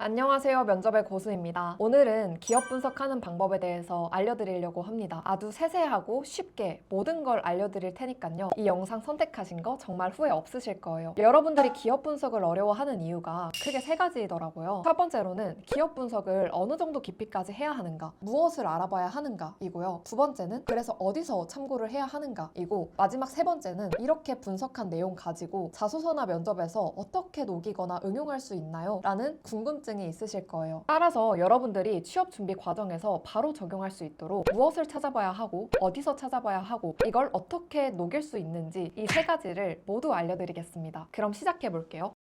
안녕하세요. 면접의 고수입니다. 오늘은 기업 분석하는 방법에 대해서 알려드리려고 합니다. 아주 세세하고 쉽게 모든 걸 알려드릴 테니까요. 이 영상 선택하신 거 정말 후회 없으실 거예요. 여러분들이 기업 분석을 어려워하는 이유가 크게 세 가지더라고요. 첫 번째로는 기업 분석을 어느 정도 깊이까지 해야 하는가, 무엇을 알아봐야 하는가 이고요. 두 번째는 그래서 어디서 참고를 해야 하는가 이고, 마지막 세 번째는 이렇게 분석한 내용 가지고 자소서나 면접에서 어떻게 녹이거나 응용할 수 있나요? 라는 궁금증이 있으실 거예요. 따라서 여러분들이 취업 준비 과정에서 바로 적용할 수 있도록 무엇을 찾아봐야 하고 어디서 찾아봐야 하고 이걸 어떻게 녹일 수 있는지 이 세 가지를 모두 알려드리겠습니다. 그럼 시작해 볼게요.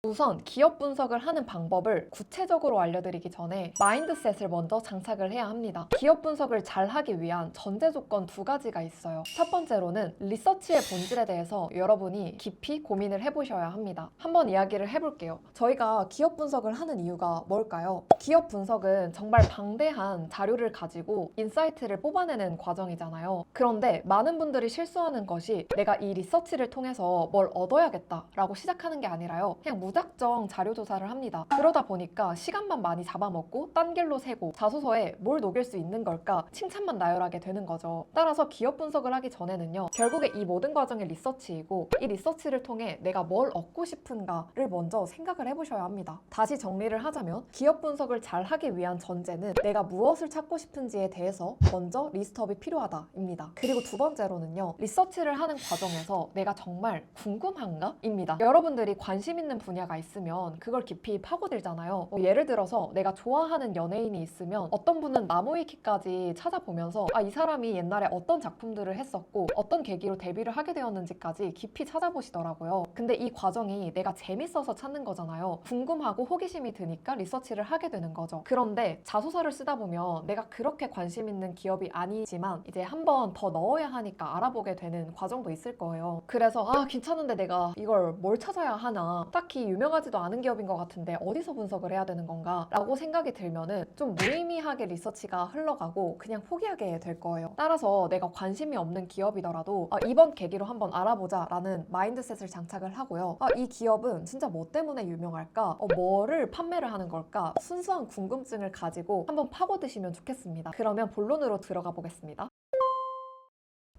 우선 기업 분석을 하는 방법을 구체적으로 알려드리기 전에 마인드셋을 먼저 장착을 해야 합니다. 기업 분석을 잘 하기 위한 전제 조건 두 가지가 있어요. 첫 번째로는 리서치의 본질에 대해서 여러분이 깊이 고민을 해보셔야 합니다. 한번 이야기를 해볼게요. 저희가 기업 분석을 하는 이유가 뭘까요? 기업 분석은 정말 방대한 자료를 가지고 인사이트를 뽑아내는 과정이잖아요. 그런데 많은 분들이 실수하는 것이 내가 이 리서치를 통해서 뭘 얻어야겠다라고 시작하는 게 아니라요. 그냥 무작정 자료 조사를 합니다. 그러다 보니까 시간만 많이 잡아먹고 딴 길로 새고 자소서에 뭘 녹일 수 있는 걸까 칭찬만 나열하게 되는 거죠. 따라서 기업 분석을 하기 전에는요. 결국에 이 모든 과정이 리서치이고 이 리서치를 통해 내가 뭘 얻고 싶은가를 먼저 생각을 해보셔야 합니다. 다시 정리를 하자면 기업 분석을 잘 하기 위한 전제는 내가 무엇을 찾고 싶은지에 대해서 먼저 리스트업이 필요하다입니다. 그리고 두 번째로는요. 리서치를 하는 과정에서 내가 정말 궁금한가? 입니다. 여러분들이 관심 있는 분야가 있으면 그걸 깊이 파고들잖아요. 예를 들어서 내가 좋아하는 연예인이 있으면 어떤 분은 나무위키까지 찾아보면서 이 사람이 옛날에 어떤 작품들을 했었고 어떤 계기로 데뷔를 하게 되었는지까지 깊이 찾아보시더라고요. 근데 이 과정이 내가 재밌어서 찾는 거잖아요. 궁금하고 호기심이 드니까 리서치를 하게 되는 거죠. 그런데 자소서를 쓰다 보면 내가 그렇게 관심 있는 기업이 아니지만 이제 한 번 더 넣어야 하니까 알아보게 되는 과정도 있을 거예요. 그래서 괜찮은데 내가 이걸 뭘 찾아야 하나, 딱히 유명하지도 않은 기업인 것 같은데 어디서 분석을 해야 되는 건가 라고 생각이 들면은 좀 무의미하게 리서치가 흘러가고 그냥 포기하게 될 거예요. 따라서 내가 관심이 없는 기업이더라도 이번 계기로 한번 알아보자 라는 마인드셋을 장착을 하고요. 이 기업은 진짜 뭐 때문에 유명할까? 뭐를 판매를 하는 걸까? 순수한 궁금증을 가지고 한번 파고드시면 좋겠습니다. 그러면 본론으로 들어가 보겠습니다.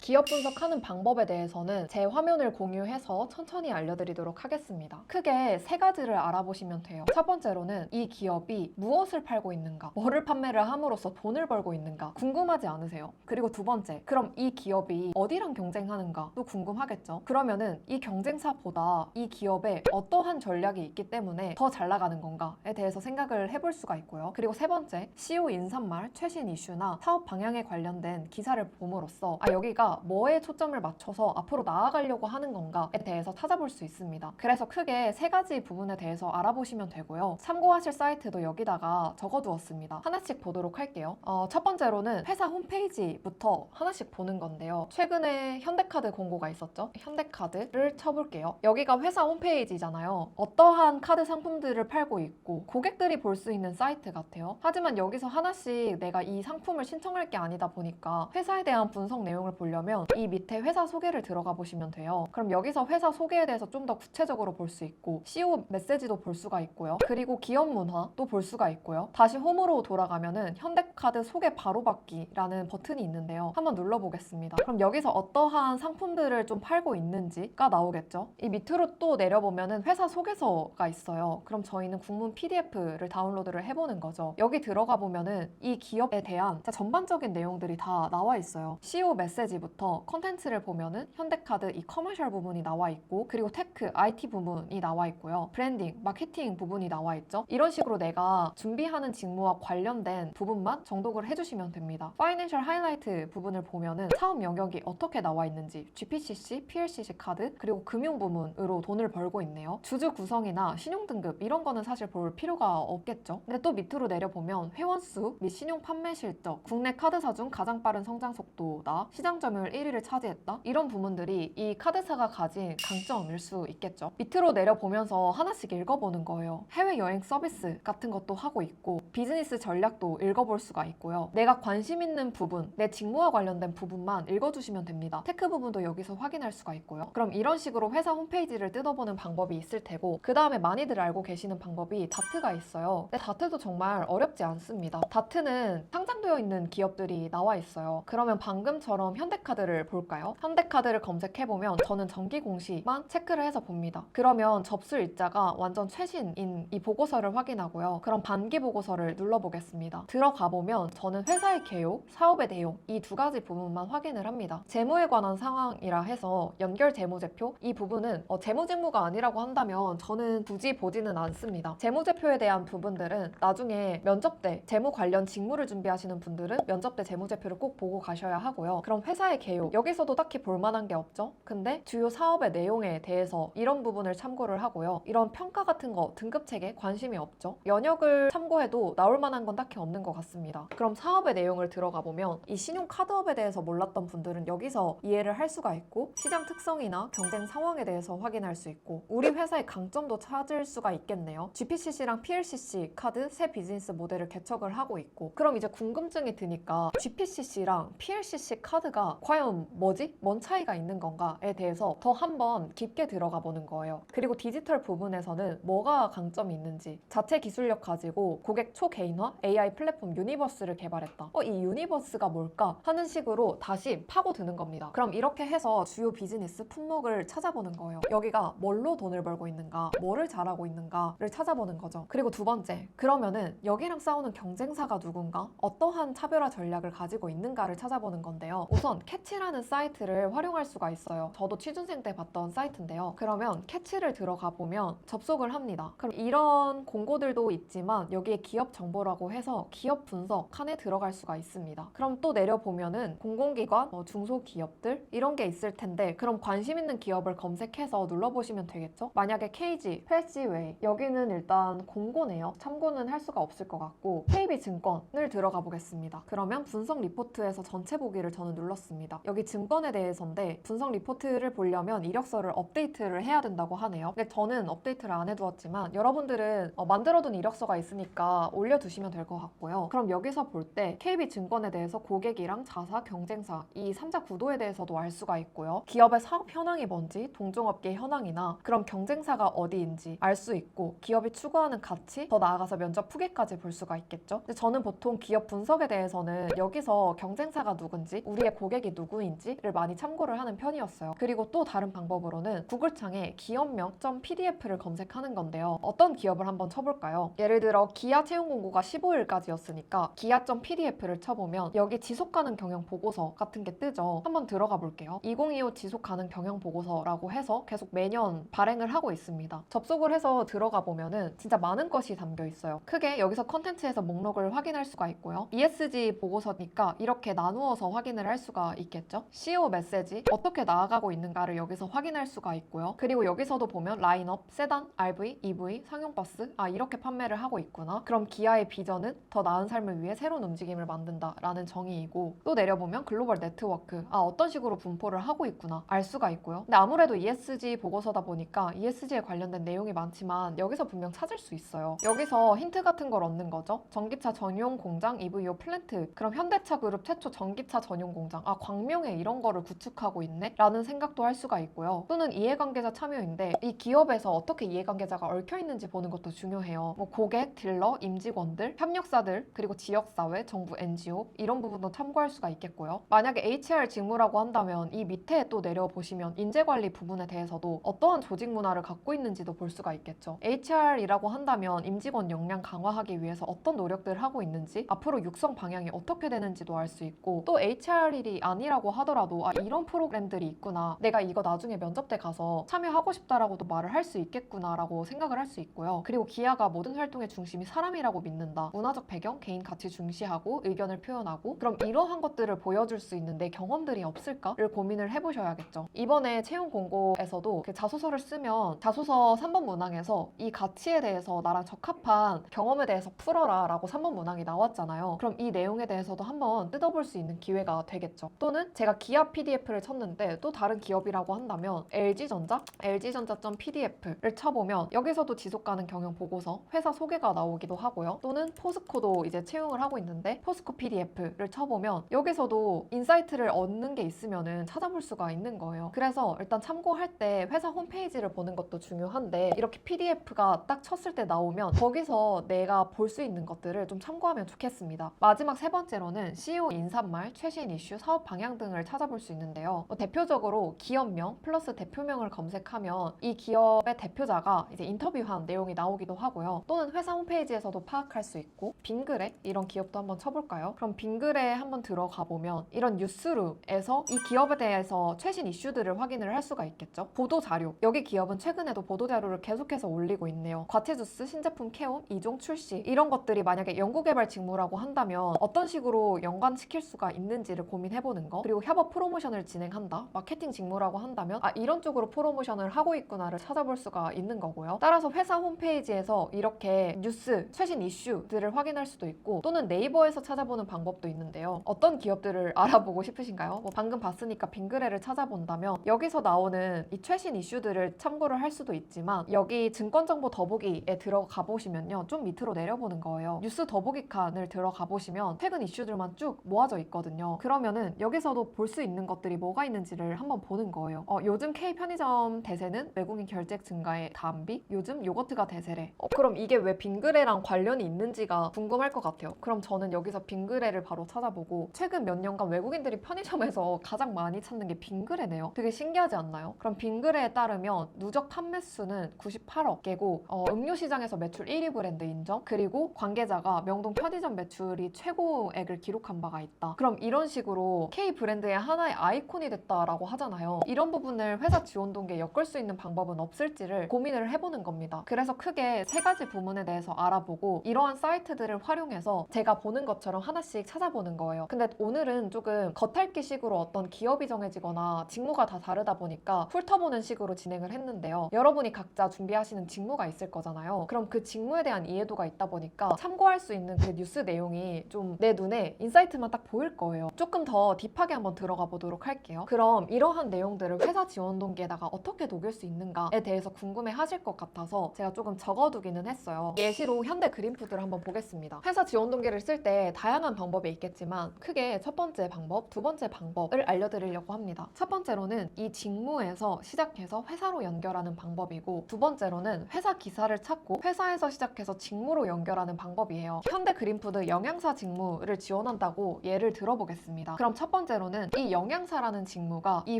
기업 분석하는 방법에 대해서는 제 화면을 공유해서 천천히 알려드리도록 하겠습니다. 크게 세 가지를 알아보시면 돼요. 첫 번째로는 이 기업이 무엇을 팔고 있는가, 뭐를 판매를 함으로써 돈을 벌고 있는가 궁금하지 않으세요? 그리고 두 번째, 그럼 이 기업이 어디랑 경쟁하는가도 궁금하겠죠? 그러면은 이 경쟁사보다 이 기업에 어떠한 전략이 있기 때문에 더 잘 나가는 건가에 대해서 생각을 해볼 수가 있고요. 그리고 세 번째, CEO 인사말, 최신 이슈나 사업 방향에 관련된 기사를 봄으로써 여기가 뭐에 초점을 맞춰서 앞으로 나아가려고 하는 건가에 대해서 찾아볼 수 있습니다. 그래서 크게 세 가지 부분에 대해서 알아보시면 되고요. 참고하실 사이트도 여기다가 적어두었습니다. 하나씩 보도록 할게요. 첫 번째로는 회사 홈페이지부터 하나씩 보는 건데요. 최근에 현대카드 공고가 있었죠? 현대카드를 쳐볼게요. 여기가 회사 홈페이지잖아요. 어떠한 카드 상품들을 팔고 있고 고객들이 볼 수 있는 사이트 같아요. 하지만 여기서 하나씩 내가 이 상품을 신청할 게 아니다 보니까 회사에 대한 분석 내용을 보려면 이 밑에 회사 소개를 들어가 보시면 돼요. 그럼 여기서 회사 소개에 대해서 좀 더 구체적으로 볼 수 있고 CEO 메시지도 볼 수가 있고요. 그리고 기업 문화도 볼 수가 있고요. 다시 홈으로 돌아가면은 현대카드 소개 바로받기라는 버튼이 있는데요. 한번 눌러보겠습니다. 그럼 여기서 어떠한 상품들을 좀 팔고 있는지가 나오겠죠. 이 밑으로 또 내려보면은 회사 소개서가 있어요. 그럼 저희는 국문 PDF를 다운로드를 해보는 거죠. 여기 들어가 보면은 이 기업에 대한 전반적인 내용들이 다 나와 있어요. CEO 메시지부터 컨텐츠를 보면은 현대카드 이 커머셜 부분이 나와 있고, 그리고 테크, IT 부분이 나와 있고요. 브랜딩, 마케팅 부분이 나와 있죠. 이런 식으로 내가 준비하는 직무와 관련된 부분만 정독을 해주시면 됩니다. 파이낸셜 하이라이트 부분을 보면은 사업 영역이 어떻게 나와 있는지, GPCC, PLCC 카드, 그리고 금융 부문으로 돈을 벌고 있네요. 주주 구성이나 신용 등급 이런 거는 사실 볼 필요가 없겠죠. 근데 또 밑으로 내려보면 회원수 및 신용 판매 실적, 국내 카드사 중 가장 빠른 성장 속도다, 시장 점유율 점유율 1위를 차지했다? 이런 부분들이 이 카드사가 가진 강점일 수 있겠죠. 밑으로 내려보면서 하나씩 읽어보는 거예요. 해외여행 서비스 같은 것도 하고 있고 비즈니스 전략도 읽어볼 수가 있고요. 내가 관심 있는 부분, 내 직무와 관련된 부분만 읽어주시면 됩니다. 테크 부분도 여기서 확인할 수가 있고요. 그럼 이런 식으로 회사 홈페이지를 뜯어보는 방법이 있을 테고 그 다음에 많이들 알고 계시는 방법이 다트가 있어요. 근데 다트도 정말 어렵지 않습니다. 다트는 상장되어 있는 기업들이 나와 있어요. 그러면 방금처럼 현대카드를 볼까요? 현대카드를 검색해보면 저는 정기공시만 체크를 해서 봅니다. 그러면 접수 일자가 완전 최신인 이 보고서를 확인하고요. 그럼 반기 보고서를 눌러보겠습니다. 들어가 보면 저는 회사의 개요, 사업의 내용 이 두 가지 부분만 확인을 합니다. 재무에 관한 상황이라 해서 연결 재무제표 이 부분은 재무직무가 아니라고 한다면 저는 굳이 보지는 않습니다. 재무제표에 대한 부분들은 나중에 면접 때 재무 관련 직무를 준비하시는 분들은 면접 때 재무제표를 꼭 보고 가셔야 하고요. 그럼 회사의 개요 여기서도 딱히 볼만한 게 없죠. 근데 주요 사업의 내용에 대해서 이런 부분을 참고를 하고요. 이런 평가 같은 거 등급책에 관심이 없죠. 연역을 참고해도 나올 만한 건 딱히 없는 것 같습니다. 그럼 사업의 내용을 들어가 보면 이 신용카드업에 대해서 몰랐던 분들은 여기서 이해를 할 수가 있고 시장 특성이나 경쟁 상황에 대해서 확인할 수 있고 우리 회사의 강점도 찾을 수가 있겠네요. GPCC랑 PLCC 카드 새 비즈니스 모델을 개척을 하고 있고 그럼 이제 궁금증이 드니까 GPCC랑 PLCC 카드가 과연 뭐지? 뭔 차이가 있는 건가에 대해서 더 한번 깊게 들어가 보는 거예요. 그리고 디지털 부분에서는 뭐가 강점이 있는지 자체 기술력 가지고 고객 초개인화 AI 플랫폼 유니버스를 개발했다. 이 유니버스가 뭘까 하는 식으로 다시 파고드는 겁니다. 그럼 이렇게 해서 주요 비즈니스 품목을 찾아보는 거예요. 여기가 뭘로 돈을 벌고 있는가, 뭐를 잘하고 있는가를 찾아보는 거죠. 그리고 두 번째, 그러면은 여기랑 싸우는 경쟁사가 누군가, 어떠한 차별화 전략을 가지고 있는가를 찾아보는 건데요. 우선 캐치라는 사이트를 활용할 수가 있어요. 저도 취준생 때 봤던 사이트인데요. 그러면 캐치를 들어가 보면 접속을 합니다. 그럼 이런 공고들도 있지만 여기에 기업 정보라고 해서 기업 분석 칸에 들어갈 수가 있습니다. 그럼 또 내려보면은 공공기관, 중소기업들 이런 게 있을 텐데 그럼 관심 있는 기업을 검색해서 눌러보시면 되겠죠? 만약에 KG, 펠시웨이 여기는 일단 공고네요. 참고는 할 수가 없을 것 같고 KB증권을 들어가 보겠습니다. 그러면 분석 리포트에서 전체 보기를 저는 눌렀습니다. 여기 증권에 대해서인데 분석 리포트를 보려면 이력서를 업데이트를 해야 된다고 하네요. 근데 저는 업데이트를 안 해두었지만 여러분들은 만들어둔 이력서가 있으니까 올려두시면 될 것 같고요. 그럼 여기서 볼 때 KB증권에 대해서 고객이랑 자사, 경쟁사 이 3자 구도에 대해서도 알 수가 있고요. 기업의 사업 현황이 뭔지, 동종업계 현황이나 그럼 경쟁사가 어디인지 알 수 있고 기업이 추구하는 가치, 더 나아가서 면접 후기까지 볼 수가 있겠죠. 근데 저는 보통 기업 분석에 대해서는 여기서 경쟁사가 누군지, 우리의 고객이 누구인지를 많이 참고를 하는 편이었어요. 그리고 또 다른 방법으로는 구글창에 기업명.pdf를 검색하는 건데요. 어떤 기업을 한번 쳐볼까요? 예를 들어 기아 채용 공고가 15일까지였으니까 기아.pdf를 쳐보면 여기 지속 가능 경영 보고서 같은 게 뜨죠. 한번 들어가 볼게요. 2025 지속 가능 경영 보고서라고 해서 계속 매년 발행을 하고 있습니다. 접속을 해서 들어가 보면은 진짜 많은 것이 담겨 있어요. 크게 여기서 컨텐츠에서 목록을 확인할 수가 있고요. ESG 보고서니까 이렇게 나누어서 확인을 할 수가 있겠죠. CEO 메시지 어떻게 나아가고 있는가를 여기서 확인할 수가 있고요. 그리고 여기서도 보면 라인업, 세단, RV, EV, 상용버스 이렇게 판매를 하고 있구나. 그럼 기아의 비전은 더 나은 삶을 위해 새로운 움직임을 만든다 라는 정의이고 또 내려보면 글로벌 네트워크 어떤 식으로 분포를 하고 있구나 알 수가 있고요. 근데 아무래도 ESG 보고서다 보니까 ESG에 관련된 내용이 많지만 여기서 분명 찾을 수 있어요. 여기서 힌트 같은 걸 얻는 거죠. 전기차 전용 공장 EVO 플랜트 그럼 현대차 그룹 최초 전기차 전용 공장 광명에 이런 거를 구축하고 있네 라는 생각도 할 수가 있고요. 또는 이해관계자 참여인데 이 기업에서 어떻게 이해관계자가 얽혀 있는지 보는 것도 중요해요. 고객, 딜러, 임직원들, 협력사들 그리고 지역사회, 정부, NGO 이런 부분도 참고할 수가 있겠고요. 만약에 HR 직무라고 한다면 이 밑에 또 내려보시면 인재관리 부분에 대해서도 어떠한 조직 문화를 갖고 있는지도 볼 수가 있겠죠. HR이라고 한다면 임직원 역량 강화하기 위해서 어떤 노력들을 하고 있는지 앞으로 육성 방향이 어떻게 되는지도 알 수 있고 또 HR일이 아니라고 하더라도 이런 프로그램들이 있구나 내가 이거 나중에 면접 때 가서 참여하고 싶다라고도 말을 할 수 있겠구나 라고 생각을 할 수 있고요. 그리고 기아가 모든 활동의 중심이 사람이라고 믿는다. 문화적 배경, 개인 가치 중시하고 의견을 표현하고 그럼 이러한 것들을 보여줄 수 있는 내 경험들이 없을까를 고민을 해보셔야겠죠. 이번에 채용 공고에서도 자소서를 쓰면 자소서 3번 문항에서 이 가치에 대해서 나랑 적합한 경험에 대해서 풀어라 라고 3번 문항이 나왔잖아요. 그럼 이 내용에 대해서도 한번 뜯어볼 수 있는 기회가 되겠죠. 또는 또는 제가 기아 PDF를 쳤는데 또 다른 기업이라고 한다면 LG전자.pdf를 쳐보면 여기서도 지속가능 경영 보고서 회사 소개가 나오기도 하고요. 또는 포스코도 이제 채용을 하고 있는데 포스코 PDF를 쳐보면 여기서도 인사이트를 얻는 게 있으면은 찾아볼 수가 있는 거예요. 그래서 일단 참고할 때 회사 홈페이지를 보는 것도 중요한데 이렇게 PDF가 딱 쳤을 때 나오면 거기서 내가 볼 수 있는 것들을 좀 참고하면 좋겠습니다. 마지막 세 번째로는 CEO 인사말, 최신 이슈, 사업 방향 등을 찾아볼 수 있는데요. 대표적으로 기업명 플러스 대표명을 검색하면 이 기업의 대표자가 이제 인터뷰한 내용이 나오기도 하고요. 또는 회사 홈페이지에서도 파악할 수 있고 빙그레 이런 기업도 한번 쳐볼까요? 그럼 빙그레에 한번 들어가 보면 이런 뉴스룸에서 이 기업에 대해서 최신 이슈들을 확인을 할 수가 있겠죠. 보도자료, 여기 기업은 최근에도 보도자료를 계속해서 올리고 있네요. 과태주스, 신제품 캐온, 2종 출시 이런 것들이 만약에 연구개발 직무라고 한다면 어떤 식으로 연관시킬 수가 있는지를 고민해보는 거. 그리고 협업 프로모션을 진행한다, 마케팅 직무라고 한다면 이런 쪽으로 프로모션을 하고 있구나를 찾아볼 수가 있는 거고요. 따라서 회사 홈페이지에서 이렇게 뉴스, 최신 이슈들을 확인할 수도 있고 또는 네이버에서 찾아보는 방법도 있는데요. 어떤 기업들을 알아보고 싶으신가요? 방금 봤으니까 빙그레를 찾아본다면 여기서 나오는 이 최신 이슈들을 참고를 할 수도 있지만 여기 증권정보 더보기에 들어가 보시면요, 좀 밑으로 내려보는 거예요. 뉴스 더보기 칸을 들어가 보시면 최근 이슈들만 쭉 모아져 있거든요. 그러면은 여기서도 볼 수 있는 것들이 뭐가 있는지를 한번 보는 거예요. 요즘 K 편의점 대세는 외국인 결제 증가에 담비, 요즘 요거트가 대세래. 그럼 이게 왜 빙그레랑 관련이 있는지가 궁금할 것 같아요. 그럼 저는 여기서 빙그레를 바로 찾아보고 최근 몇 년간 외국인들이 편의점에서 가장 많이 찾는 게 빙그레네요. 되게 신기하지 않나요? 그럼 빙그레에 따르면 누적 판매 수는 98억 개고 음료 시장에서 매출 1위 브랜드 인정, 그리고 관계자가 명동 편의점 매출이 최고액을 기록한 바가 있다. 그럼 이런 식으로 K 브랜드의 하나의 아이콘이 됐다라고 하잖아요. 이런 부분을 회사 지원 동기에 엮을 수 있는 방법은 없을지를 고민을 해보는 겁니다. 그래서 크게 세 가지 부문에 대해서 알아보고 이러한 사이트들을 활용해서 제가 보는 것처럼 하나씩 찾아보는 거예요. 근데 오늘은 조금 겉핥기식으로 어떤 기업이 정해지거나 직무가 다 다르다 보니까 훑어보는 식으로 진행을 했는데요. 여러분이 각자 준비하시는 직무가 있을 거잖아요. 그럼 그 직무에 대한 이해도가 있다 보니까 참고할 수 있는 그 뉴스 내용이 좀 내 눈에 인사이트만 딱 보일 거예요. 조금 더 딥하게 한번 들어가 보도록 할게요. 그럼 이러한 내용들을 회사 지원 동기에다가 어떻게 녹일 수 있는가에 대해서 궁금해 하실 것 같아서 제가 조금 적어두기는 했어요. 예시로 현대 그린푸드를 한번 보겠습니다. 회사 지원 동기를 쓸 때 다양한 방법이 있겠지만 크게 첫 번째 방법, 두 번째 방법을 알려드리려고 합니다. 첫 번째로는 이 직무에서 시작해서 회사로 연결하는 방법이고, 두 번째로는 회사 기사를 찾고 회사에서 시작해서 직무로 연결하는 방법이에요. 현대 그린푸드 영양사 직무를 지원한다고 예를 들어보겠습니다. 그럼 첫 번째로는 이 영양사라는 직무가 이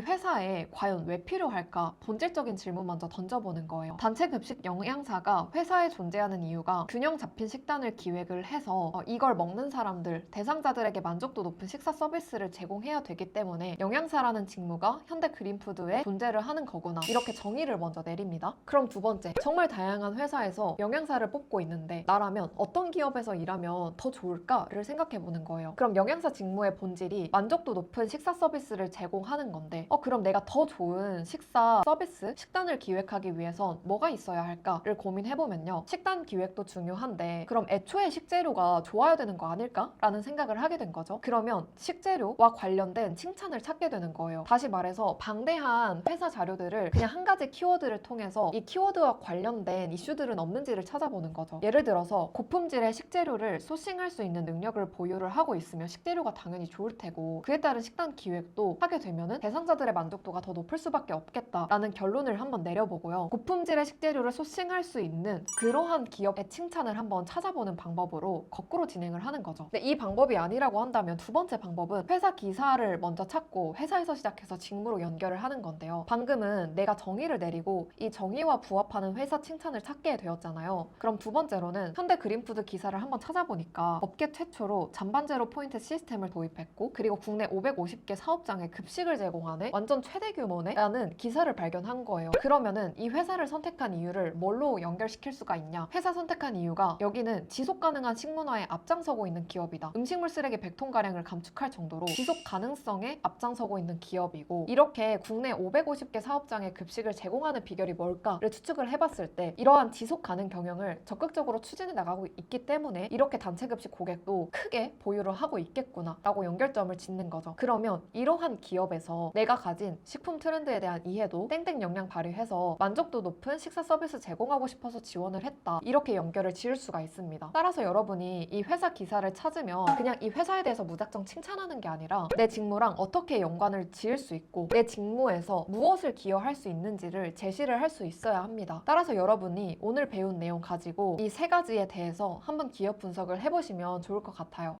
회사에 과연 왜 필요할까? 본질적인 질문 먼저 던져보는 거예요. 단체 급식 영양사가 회사에 존재하는 이유가 균형 잡힌 식단을 기획을 해서 이걸 먹는 사람들, 대상자들에게 만족도 높은 식사 서비스를 제공해야 되기 때문에 영양사라는 직무가 현대 그린푸드에 존재를 하는 거구나, 이렇게 정의를 먼저 내립니다. 그럼 두 번째, 정말 다양한 회사에서 영양사를 뽑고 있는데 나라면 어떤 기업에서 일하면 더 좋을까를 생각해보는 거예요. 그럼 영양사 직무의 본질이 만족도 높은 식사 서비스를 제공하는 건데 그럼 내가 더 좋은 식사 서비스, 식단을 기획하기 위해선 뭐가 있어야 할까를 고민해보면요, 식단 기획도 중요한데 그럼 애초에 식재료가 좋아야 되는 거 아닐까? 라는 생각을 하게 된 거죠. 그러면 식재료와 관련된 칭찬을 찾게 되는 거예요. 다시 말해서 방대한 회사 자료들을 그냥 한 가지 키워드를 통해서 이 키워드와 관련된 이슈들은 없는지를 찾아보는 거죠. 예를 들어서 고품질의 식재료를 소싱할 수 있는 능력을 보유를 하고 있으면 식재료가 당연히 좋을 테고, 그에 따른 식단 기획도 하게 되면은 대상자들의 만족도가 더 높을 수밖에 없겠다라는 결론을 한번 내려보고요. 고품질의 식재료를 소싱할 수 있는 그러한 기업의 칭찬을 한번 찾아보는 방법으로 거꾸로 진행을 하는 거죠. 근데 이 방법이 아니라고 한다면 두 번째 방법은 회사 기사를 먼저 찾고 회사에서 시작해서 직무로 연결을 하는 건데요. 방금은 내가 정의를 내리고 이 정의와 부합하는 회사 칭찬을 찾게 되었잖아요. 그럼 두 번째로는 현대 그린푸드 기사를 한번 찾아보니까 업계 최초로 잔반 제로 포인트 시스템을 도입했고, 그리고 국내 550개 사업장에 급식을 제공하는 완전 최대 규모네 라는 기사를 발견한 거예요. 그러면은 이 회사를 선택한 이유를 뭘로 연결시킬 수가 있냐? 회사 선택한 이유가 여기는 지속 가능한 식문화에 앞장서고 있는 기업이다. 음식물 쓰레기 100톤가량을 감축할 정도로 지속 가능성에 앞장서고 있는 기업이고, 이렇게 국내 550개 사업장에 급식을 제공하는 비결이 뭘까를 추측을 해봤을 때 이러한 지속 가능 경영을 적극적으로 추진해 나가고 있기 때문에 이렇게 단체 급식 고객도 크게 보유를 하고 있겠구나 라고 연결점을 짓는 거죠. 거죠. 그러면 이러한 기업에서 내가 가진 식품 트렌드에 대한 이해도 땡땡 역량 발휘해서 만족도 높은 식사 서비스 제공하고 싶어서 지원을 했다. 이렇게 연결을 지을 수가 있습니다. 따라서 여러분이 이 회사 기사를 찾으면 그냥 이 회사에 대해서 무작정 칭찬하는 게 아니라 내 직무랑 어떻게 연관을 지을 수 있고 내 직무에서 무엇을 기여할 수 있는지를 제시를 할 수 있어야 합니다. 따라서 여러분이 오늘 배운 내용 가지고 이 세 가지에 대해서 한번 기업 분석을 해보시면 좋을 것 같아요.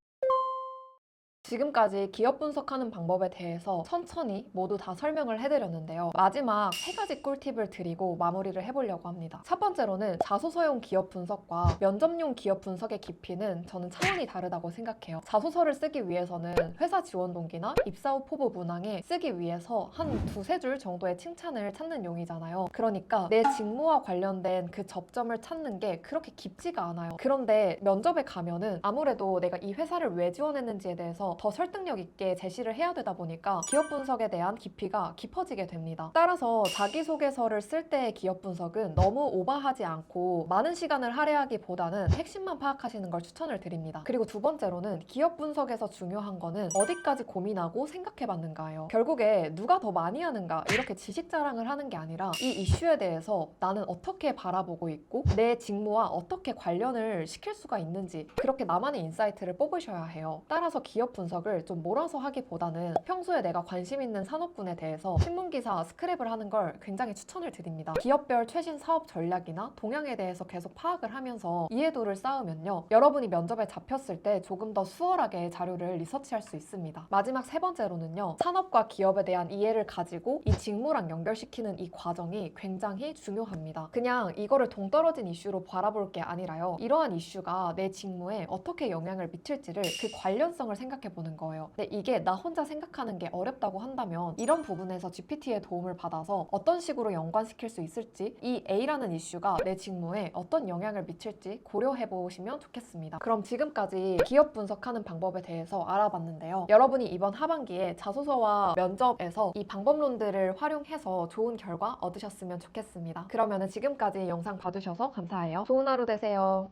지금까지 기업 분석하는 방법에 대해서 천천히 모두 다 설명을 해드렸는데요. 마지막 세 가지 꿀팁을 드리고 마무리를 해보려고 합니다. 첫 번째로는 자소서용 기업 분석과 면접용 기업 분석의 깊이는 저는 차원이 다르다고 생각해요. 자소서를 쓰기 위해서는 회사 지원 동기나 입사 후 포부 문항에 쓰기 위해서 한 두세 줄 정도의 칭찬을 찾는 용이잖아요. 그러니까 내 직무와 관련된 그 접점을 찾는 게 그렇게 깊지가 않아요. 그런데 면접에 가면은 아무래도 내가 이 회사를 왜 지원했는지에 대해서 더 설득력 있게 제시를 해야 되다 보니까 기업 분석에 대한 깊이가 깊어지게 됩니다. 따라서 자기소개서를 쓸 때의 기업 분석은 너무 오버하지 않고 많은 시간을 할애하기보다는 핵심만 파악하시는 걸 추천을 드립니다. 그리고 두 번째로는 기업 분석에서 중요한 거는 어디까지 고민하고 생각해봤는가예요. 결국에 누가 더 많이 하는가 이렇게 지식 자랑을 하는 게 아니라 이 이슈에 대해서 나는 어떻게 바라보고 있고 내 직무와 어떻게 관련을 시킬 수가 있는지 그렇게 나만의 인사이트를 뽑으셔야 해요. 따라서 기업 분석을 좀 몰아서 하기보다는 평소에 내가 관심 있는 산업군에 대해서 신문기사 스크랩을 하는 걸 굉장히 추천을 드립니다. 기업별 최신 사업 전략이나 동향에 대해서 계속 파악을 하면서 이해도를 쌓으면요. 여러분이 면접에 잡혔을 때 조금 더 수월하게 자료를 리서치할 수 있습니다. 마지막 세 번째로는요. 산업과 기업에 대한 이해를 가지고 이 직무랑 연결시키는 이 과정이 굉장히 중요합니다. 그냥 이거를 동떨어진 이슈로 바라볼 게 아니라요. 이러한 이슈가 내 직무에 어떻게 영향을 미칠지를 그 관련성을 생각해 보는 거예요. 근데 이게 나 혼자 생각하는 게 어렵다고 한다면 이런 부분에서 GPT의 도움을 받아서 어떤 식으로 연관시킬 수 있을지 이 A라는 이슈가 내 직무에 어떤 영향을 미칠지 고려해 보시면 좋겠습니다. 그럼 지금까지 기업 분석하는 방법에 대해서 알아봤는데요. 여러분이 이번 하반기에 자소서와 면접에서 이 방법론들을 활용해서 좋은 결과 얻으셨으면 좋겠습니다. 그러면 지금까지 영상 봐주셔서 감사해요. 좋은 하루 되세요.